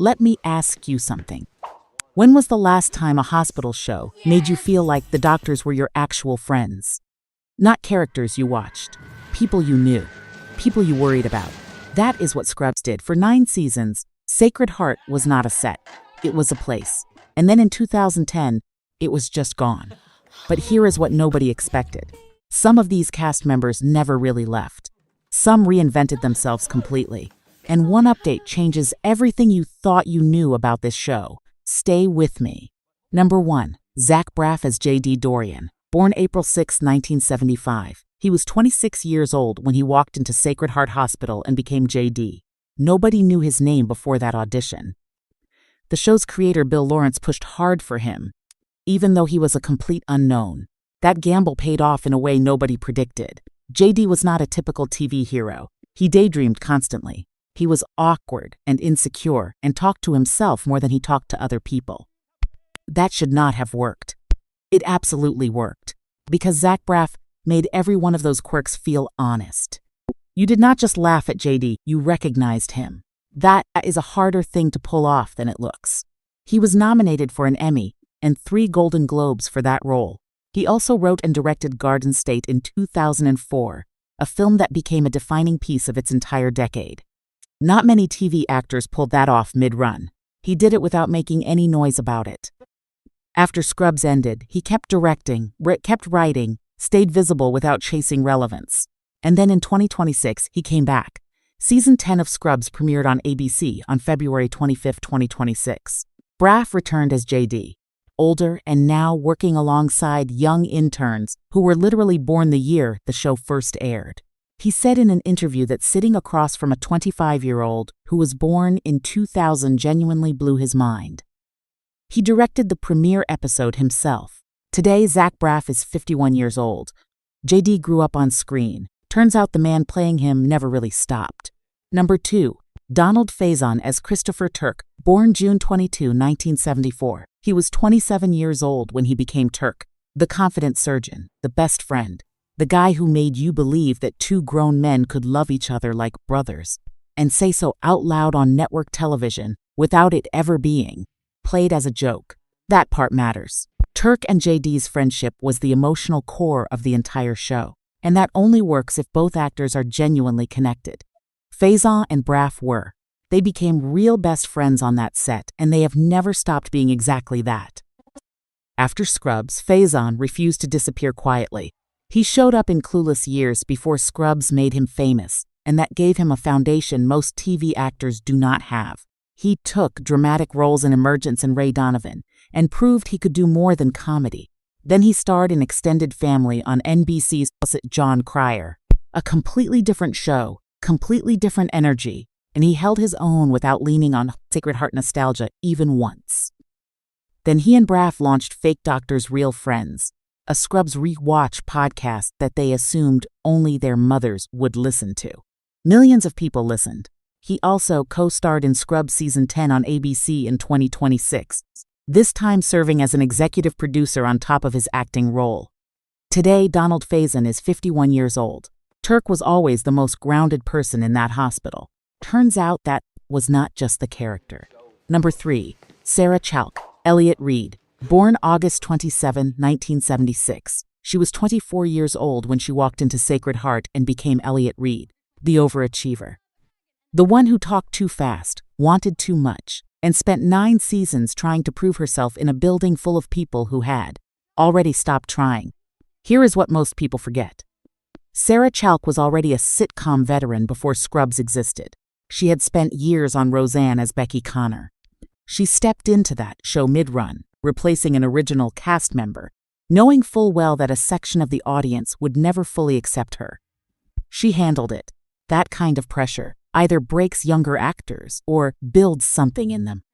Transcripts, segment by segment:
Let me ask you something. When was the last time a hospital show made you feel like the doctors were your actual friends? Not characters you watched, people you knew, people you worried about. That is what Scrubs did. For 9 seasons, Sacred Heart was not a set, it was a place. And then in 2010, it was just gone. But here is what nobody expected. Some of these cast members never really left. Some reinvented themselves completely. And one update changes everything you thought you knew about this show. Stay with me. Number 1. Zach Braff as J.D. Dorian. Born April 6, 1975. He was 26 years old when he walked into Sacred Heart Hospital and became J.D. Nobody knew his name before that audition. The show's creator Bill Lawrence pushed hard for him, even though he was a complete unknown. That gamble paid off in a way nobody predicted. J.D. was not a typical TV hero. He daydreamed constantly. He was awkward and insecure and talked to himself more than he talked to other people. That should not have worked. It absolutely worked, because Zach Braff made every one of those quirks feel honest. You did not just laugh at J.D., you recognized him. That is a harder thing to pull off than it looks. He was nominated for an Emmy and 3 Golden Globes for that role. He also wrote and directed Garden State in 2004, a film that became a defining piece of its entire decade. Not many TV actors pulled that off mid-run. He did it without making any noise about it. After Scrubs ended, he kept directing, kept writing, stayed visible without chasing relevance. And then in 2026, he came back. Season 10 of Scrubs premiered on ABC on February 25, 2026. Braff returned as J.D., older and now working alongside young interns who were literally born the year the show first aired. He said in an interview that sitting across from a 25-year-old who was born in 2000 genuinely blew his mind. He directed the premiere episode himself. Today, Zach Braff is 51 years old. J.D. grew up on screen. Turns out the man playing him never really stopped. Number 2. Donald Faison as Christopher Turk, born June 22, 1974. He was 27 years old when he became Turk, the confident surgeon, the best friend, the guy who made you believe that 2 grown men could love each other like brothers, and say so out loud on network television without it ever being played as a joke. That part matters. Turk and J.D.'s friendship was the emotional core of the entire show, and that only works if both actors are genuinely connected. Faison and Braff were. They became real best friends on that set, and they have never stopped being exactly that. After Scrubs, Faison refused to disappear quietly. He showed up in clueless years before Scrubs made him famous, and that gave him a foundation most TV actors do not have. He took dramatic roles in Emergence and Ray Donovan, and proved he could do more than comedy. Then he starred in Extended Family on NBC's John Cryer. A completely different show, completely different energy, and he held his own without leaning on Sacred Heart nostalgia even once. Then he and Braff launched Fake Doctors Real Friends, a Scrubs rewatch podcast that they assumed only their mothers would listen to. Millions of people listened. He also co-starred in Scrubs Season 10 on ABC in 2026, this time serving as an executive producer on top of his acting role. Today, Donald Faison is 51 years old. Turk was always the most grounded person in that hospital. Turns out that was not just the character. Number 3. Sarah Chalke, Elliott Reed. Born August 27, 1976. She was 24 years old when she walked into Sacred Heart and became Elliott Reed, the overachiever. The one who talked too fast, wanted too much, and spent 9 seasons trying to prove herself in a building full of people who had already stopped trying. Here is what most people forget. Sarah Chalke was already a sitcom veteran before Scrubs existed. She had spent years on Roseanne as Becky Connor. She stepped into that show mid-run, replacing an original cast member, knowing full well that a section of the audience would never fully accept her. She handled it. That kind of pressure either breaks younger actors or builds something in them.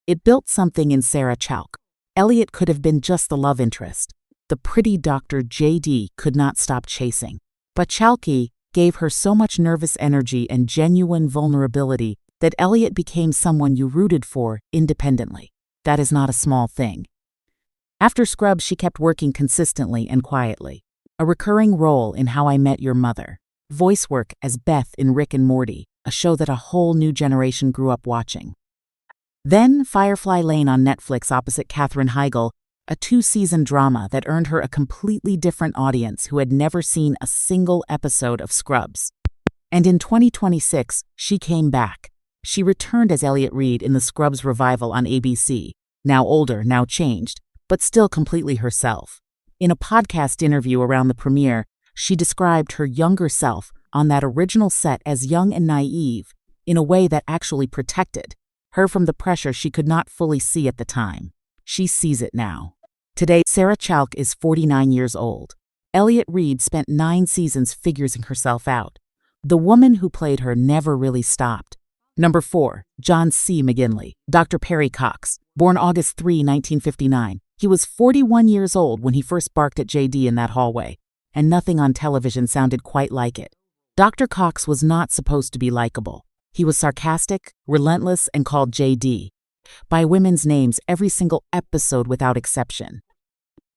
It built something in Sarah Chalke. Elliott could have been just the love interest. The pretty Dr. J.D. could not stop chasing. But Chalke gave her so much nervous energy and genuine vulnerability that Elliott became someone you rooted for independently. That is not a small thing. After Scrubs, she kept working consistently and quietly. A recurring role in How I Met Your Mother. Voice work as Beth in Rick and Morty, a show that a whole new generation grew up watching. Then Firefly Lane on Netflix opposite Katherine Heigl, a 2-season drama that earned her a completely different audience who had never seen a single episode of Scrubs. And in 2026, she came back. She returned as Elliot Reed in the Scrubs revival on ABC, now older, now changed, but still completely herself. In a podcast interview around the premiere, she described her younger self on that original set as young and naive, in a way that actually protected her from the pressure she could not fully see at the time. She sees it now. Today, Sarah Chalk is 49 years old. Elliot Reed spent 9 seasons figuring herself out. The woman who played her never really stopped. Number 4, John C. McGinley, Dr. Perry Cox, born August 3, 1959. He was 41 years old when he first barked at JD in that hallway, and nothing on television sounded quite like it. Dr. Cox was not supposed to be likable. He was sarcastic, relentless, and called JD by women's names every single episode without exception.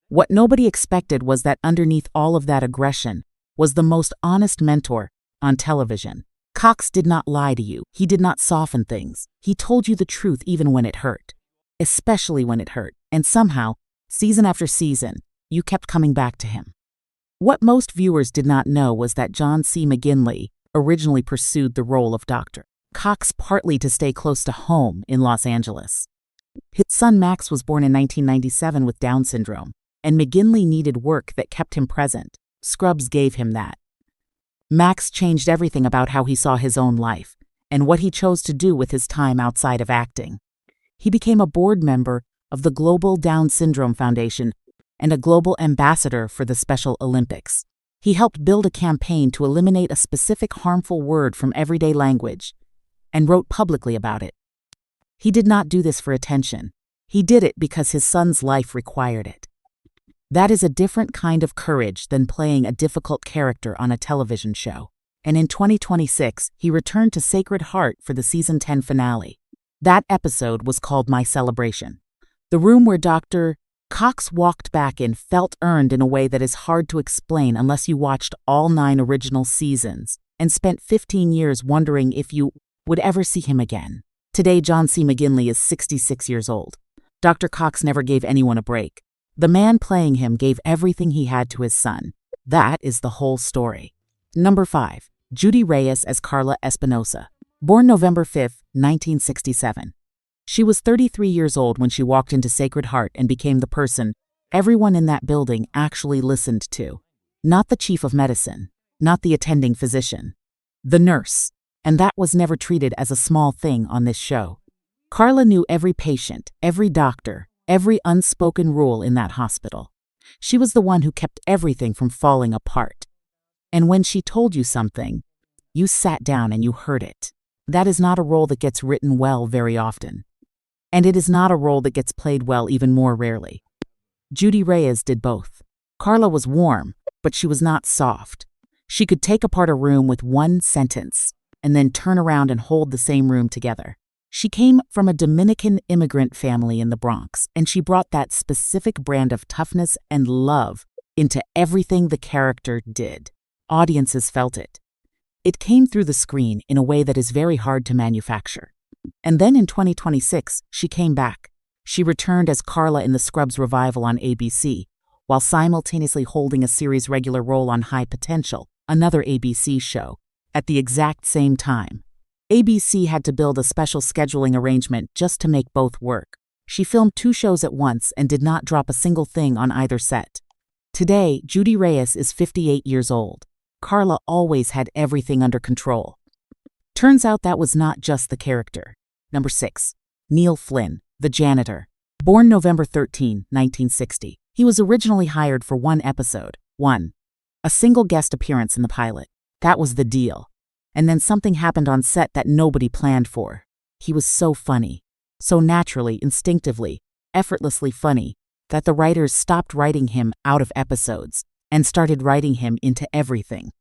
What nobody expected was that underneath all of that aggression was the most honest mentor on television. Cox did not lie to you. He did not soften things. He told you the truth even when it hurt. Especially when it hurt. And somehow, season after season, you kept coming back to him. What most viewers did not know was that John C. McGinley originally pursued the role of Dr. Cox partly to stay close to home in Los Angeles. His son Max was born in 1997 with Down syndrome, and McGinley needed work that kept him present. Scrubs gave him that. Max changed everything about how he saw his own life and what he chose to do with his time outside of acting. He became a board member of the Global Down Syndrome Foundation and a global ambassador for the Special Olympics. He helped build a campaign to eliminate a specific harmful word from everyday language and wrote publicly about it. He did not do this for attention. He did it because his son's life required it. That is a different kind of courage than playing a difficult character on a television show. And in 2026, he returned to Sacred Heart for the season 10 finale. That episode was called My Celebration. The room where Dr. Cox walked back in felt earned in a way that is hard to explain unless you watched all 9 original seasons and spent 15 years wondering if you would ever see him again. Today, John C. McGinley is 66 years old. Dr. Cox never gave anyone a break. The man playing him gave everything he had to his son. That is the whole story. Number 5. Judy Reyes as Carla Espinosa. Born November 5, 1967. She was 33 years old when she walked into Sacred Heart and became the person everyone in that building actually listened to. Not the chief of medicine, not the attending physician, the nurse. And that was never treated as a small thing on this show. Carla knew every patient, every doctor, every unspoken rule in that hospital. She was the one who kept everything from falling apart. And when she told you something, you sat down and you heard it. That is not a role that gets written well very often. And it is not a role that gets played well even more rarely. Judy Reyes did both. Carla was warm, but she was not soft. She could take apart a room with one sentence and then turn around and hold the same room together. She came from a Dominican immigrant family in the Bronx, and she brought that specific brand of toughness and love into everything the character did. Audiences felt it. It came through the screen in a way that is very hard to manufacture. And then in 2026, she came back. She returned as Carla in the Scrubs revival on ABC, while simultaneously holding a series regular role on High Potential, another ABC show, at the exact same time. ABC had to build a special scheduling arrangement just to make both work. She filmed 2 shows at once and did not drop a single thing on either set. Today, Judy Reyes is 58 years old. Carla always had everything under control. Turns out that was not just the character. Number 6. Neil Flynn, the janitor. Born November 13, 1960. He was originally hired for 1 episode. A single guest appearance in the pilot. That was the deal. And then something happened on set that nobody planned for. He was so funny, so naturally, instinctively, effortlessly funny, that the writers stopped writing him out of episodes and started writing him into everything.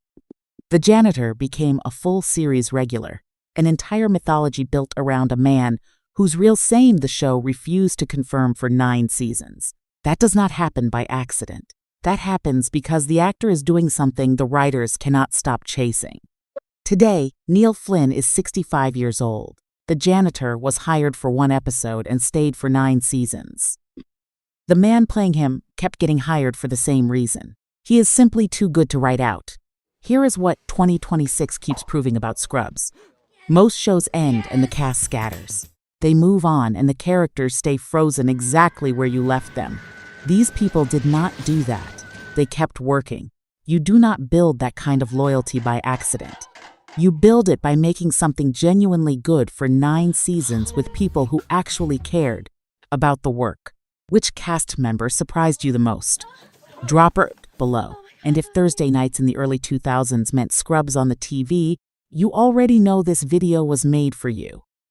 The janitor became a full series regular, an entire mythology built around a man whose real name the show refused to confirm for 9 seasons. That does not happen by accident. That happens because the actor is doing something the writers cannot stop chasing. Today, Neil Flynn is 65 years old. The janitor was hired for 1 episode and stayed for 9 seasons. The man playing him kept getting hired for the same reason. He is simply too good to write out. Here is what 2026 keeps proving about Scrubs. Most shows end and the cast scatters. They move on and the characters stay frozen exactly where you left them. These people did not do that. They kept working. You do not build that kind of loyalty by accident. You build it by making something genuinely good for 9 seasons with people who actually cared about the work. Which cast member surprised you the most? Drop it below. And if Thursday nights in the early 2000s meant Scrubs on the TV, you already know this video was made for you.